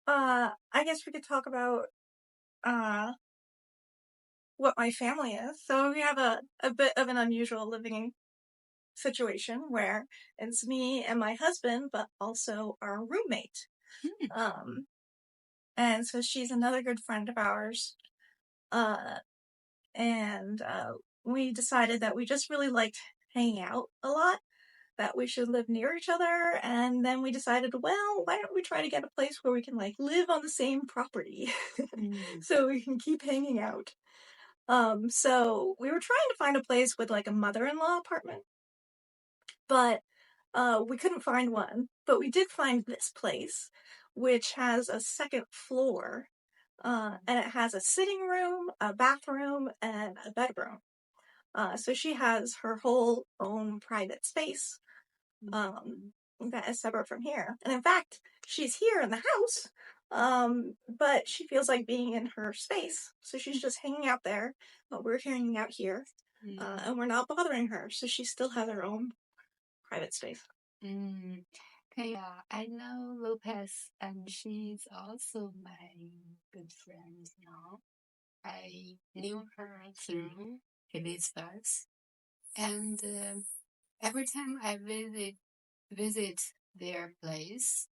I guess we could talk about, uh, what my family is. So we have a bit of an unusual living situation where it's me and my husband, but also our roommate. Um, and so she's another good friend of ours. Uh, and we decided that we just really liked hanging out a lot, that we should live near each other, and then we decided, well, why don't we try to get a place where we can, like, live on the same property so we can keep hanging out. So we were trying to find a place with, like, a mother-in-law apartment, but we couldn't find one. But we did find this place, which has a second floor, and it has a sitting room, a bathroom, and a bedroom. So she has her whole own private space, that is separate from here. And in fact, she's here in the house, but she feels like being in her space. So she's just hanging out there, but we're hanging out here, and we're not bothering her. So she still has her own private space. Yeah, I know Lopez, and she's also my good friend now. I knew her through Elizabeth, and every time I visit their place,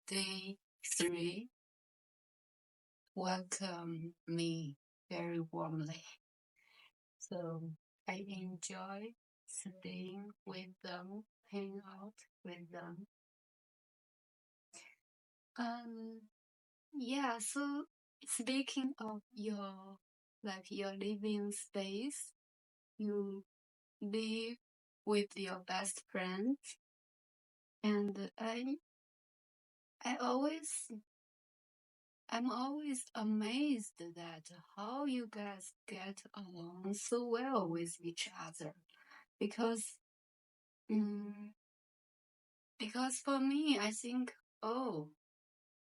they three welcome me very warmly. So I enjoy staying with them, hang out with them. Yeah, so speaking of your living space, you live with your best friend, and I'm always amazed that how you guys get along so well with each other, because because for me, I think,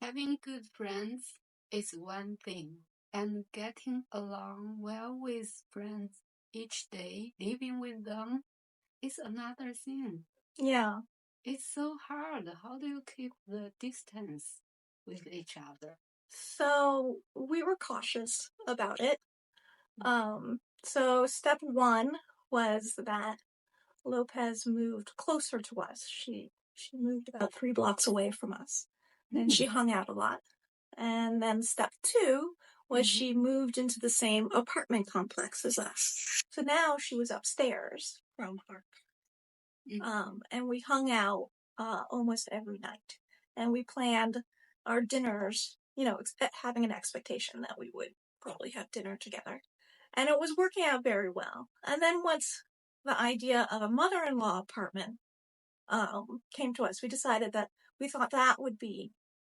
having good friends is one thing, and getting along well with friends each day, living with them, is another thing. Yeah. It's so hard. How do you keep the distance with each other? So we were cautious about it. So step one was that Lopez moved closer to us. She moved about 3 blocks away from us, and she hung out a lot. And then step two was she moved into the same apartment complex as us. So now she was upstairs from her. And we hung out almost every night. And we planned our dinners, having an expectation that we would probably have dinner together. And it was working out very well. And then once the idea of a mother-in-law apartment came to us, we decided that we thought that would be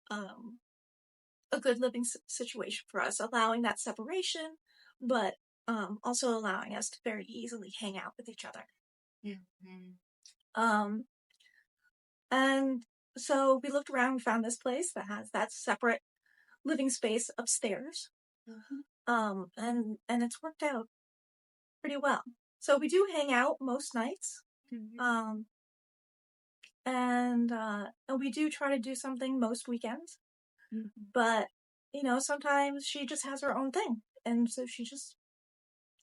a good living situation for us, allowing that separation, but also allowing us to very easily hang out with each other. And so we looked around and found this place that has that separate living space upstairs. And it's worked out pretty well. So we do hang out most nights. And we do try to do something most weekends. But, sometimes she just has her own thing. And so she just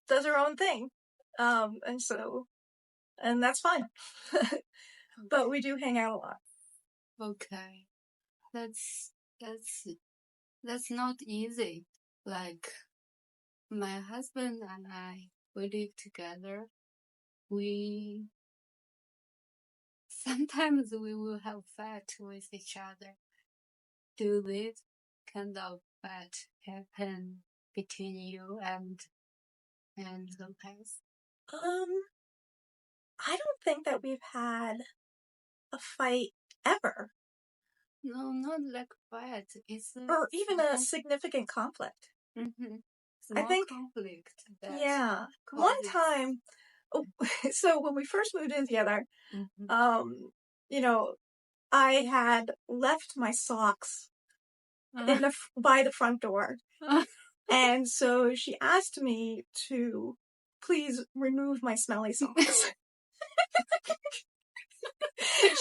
does her own thing. And that's fine. But we do hang out a lot. Okay. That's not easy. Like, my husband and I, we live together. Sometimes we will have fight with each other. Do this kind of fight happen between you and Lopez? I don't think that we've had a fight ever. No, not like fight. Or even a significant conflict. Small conflict. Yeah. One time, so when we first moved in together, I had left my socks by the front door. And so she asked me to please remove my smelly socks.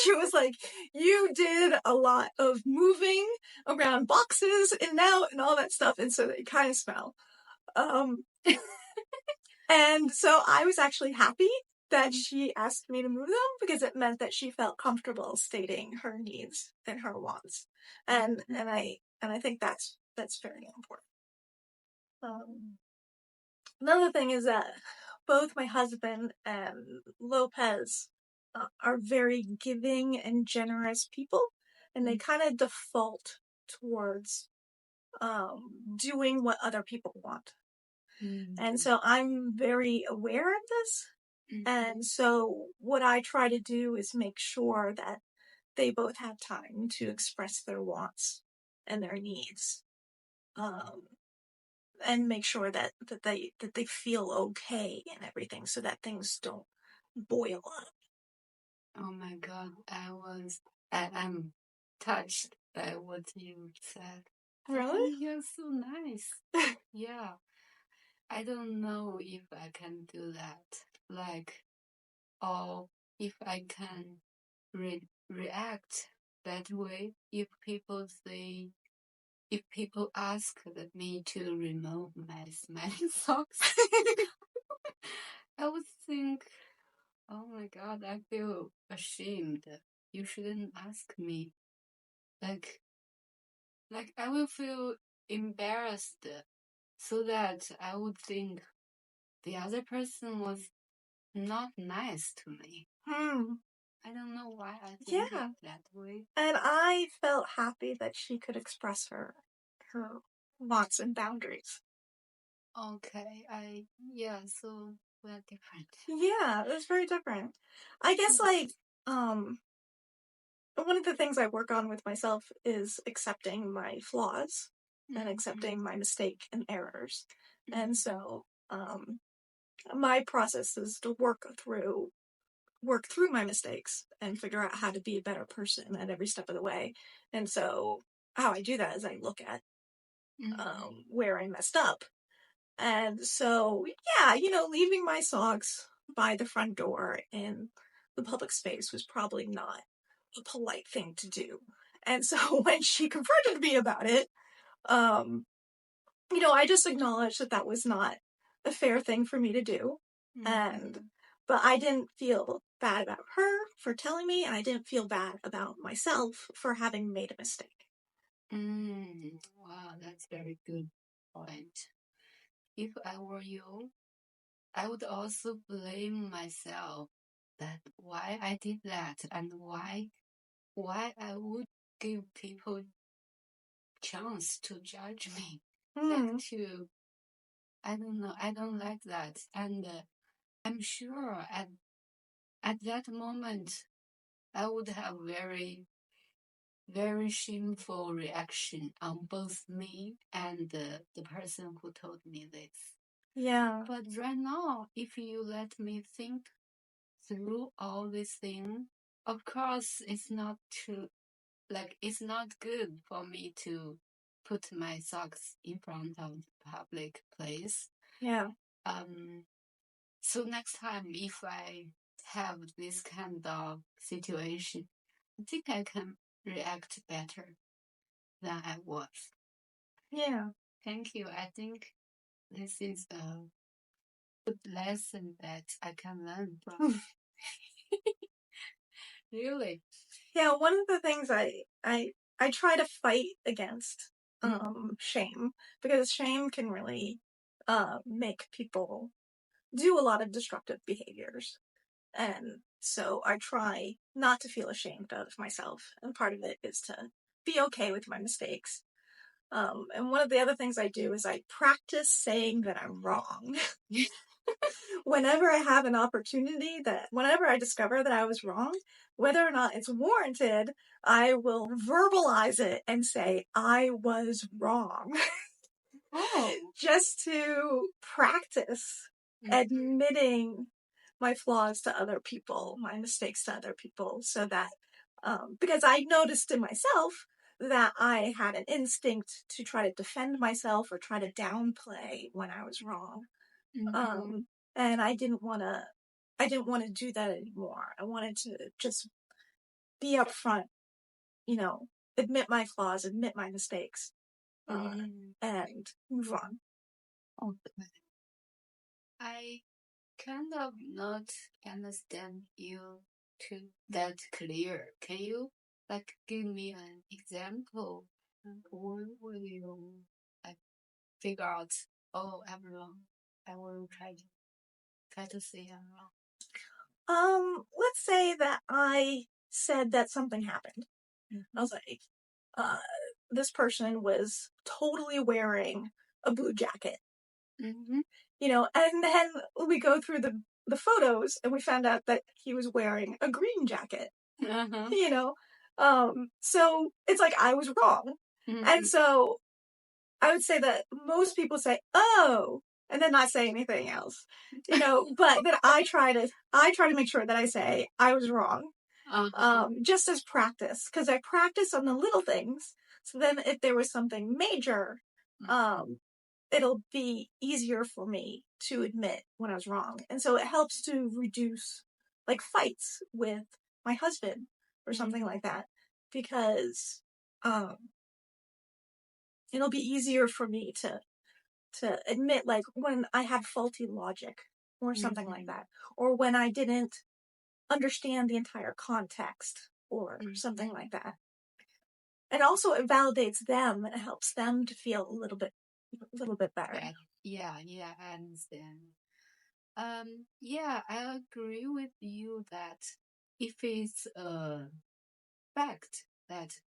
She was like, you did a lot of moving around boxes and out and all that stuff, and so they kind of smell. And so I was actually happy that she asked me to move them because it meant that she felt comfortable stating her needs and her wants. And I think that's very important. Another thing is that both my husband and Lopez are very giving and generous people, and they kind of default towards doing what other people want. And so I'm very aware of this. And so what I try to do is make sure that they both have time to express their wants and their needs. And make sure that they feel okay and everything, so that things don't boil up. Oh my God, I'm touched by what you said. Really? You're so nice. Yeah. I don't know if I can do that. Like, or if I can react that way if people ask me to remove my smelling socks. I would think, oh my God, I feel ashamed. You shouldn't ask me. Like I will feel embarrassed, so that I would think the other person was not nice to me. I don't know why I think it that way. And I felt happy that she could express her wants and boundaries. Okay, so we're different. Yeah, it was very different. I guess, like, one of the things I work on with myself is accepting my flaws and accepting my mistake and errors. And so, my process is to work through my mistakes and figure out how to be a better person at every step of the way. And so how I do that is I look at where I messed up. And so, yeah, leaving my socks by the front door in the public space was probably not a polite thing to do. And so when she confronted me about it, I just acknowledged that that was not a fair thing for me to do. But I didn't feel bad about her for telling me, and I didn't feel bad about myself for having made a mistake. Wow, that's very good point. If I were you, I would also blame myself that why I did that and why I would give people chance to judge me. I don't know, I don't like that. And I'm sure at that moment I would have very, very shameful reaction on both me and the person who told me this. Yeah. But right now, if you let me think through all these things, of course, it's not true. Like, it's not good for me to put my socks in front of public place. Yeah. So next time, if I have this kind of situation, I think I can react better than I was. Yeah. Thank you. I think this is a good lesson that I can learn from. Really? Yeah, one of the things I try to fight against shame, because shame can really make people do a lot of destructive behaviors. And so I try not to feel ashamed of myself, and part of it is to be okay with my mistakes. And one of the other things I do is I practice saying that I'm wrong. Whenever I have an opportunity, whenever I discover that I was wrong, whether or not it's warranted, I will verbalize it and say, I was wrong. Just to practice admitting my flaws to other people, my mistakes to other people, so that, because I noticed in myself that I had an instinct to try to defend myself or try to downplay when I was wrong. And I didn't want to do that anymore. I wanted to just be upfront, admit my flaws, admit my mistakes, and move on. Okay. I kind of not understand you to that clear. Can you give me an example? When will you figure out? Oh, I'm wrong. I will try to say I'm wrong. Let's say that I said that something happened. Mm-hmm. I was like, this person was totally wearing a blue jacket. Mm-hmm. And then we go through the photos and we found out that he was wearing a green jacket. So it's like I was wrong. Mm-hmm. And so I would say that most people say, oh, and then not say anything else, but then I try to make sure that I say I was wrong. Just as practice, because I practice on the little things. So then if there was something major, it'll be easier for me to admit when I was wrong. And so it helps to reduce fights with my husband or something like that, because it'll be easier for me to admit when I had faulty logic or something like that, or when I didn't understand the entire context or something like that. And also it validates them and it helps them to feel a little bit better. Yeah, I understand. Yeah, I agree with you that if it's a fact that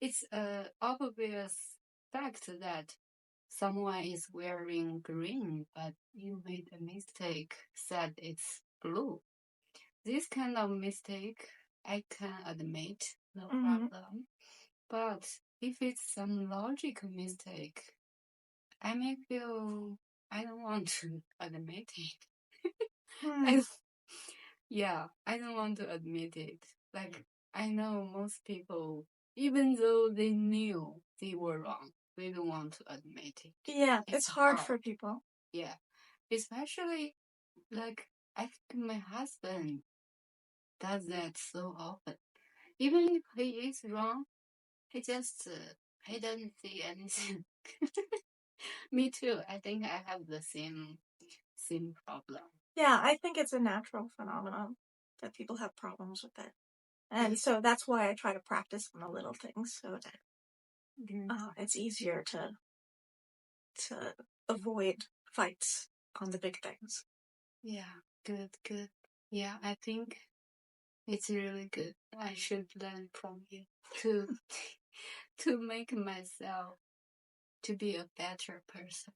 it's a obvious fact that someone is wearing green, but you made a mistake, said it's blue. This kind of mistake I can admit, no problem. But if it's some logical mistake, I may feel I don't want to admit it. Yeah, I don't want to admit it. I know most people, even though they knew they were wrong, they don't want to admit it. Yeah, it's hard for people. Yeah, especially I think my husband does that so often. Even if he is wrong, he just he doesn't say anything. Me too. I think I have the same problem. Yeah, I think it's a natural phenomenon that people have problems with it. And so that's why I try to practice on the little things so that it's easier to avoid fights on the big things. Yeah, good. Yeah, I think it's really good. I should learn from you to make myself to be a better person.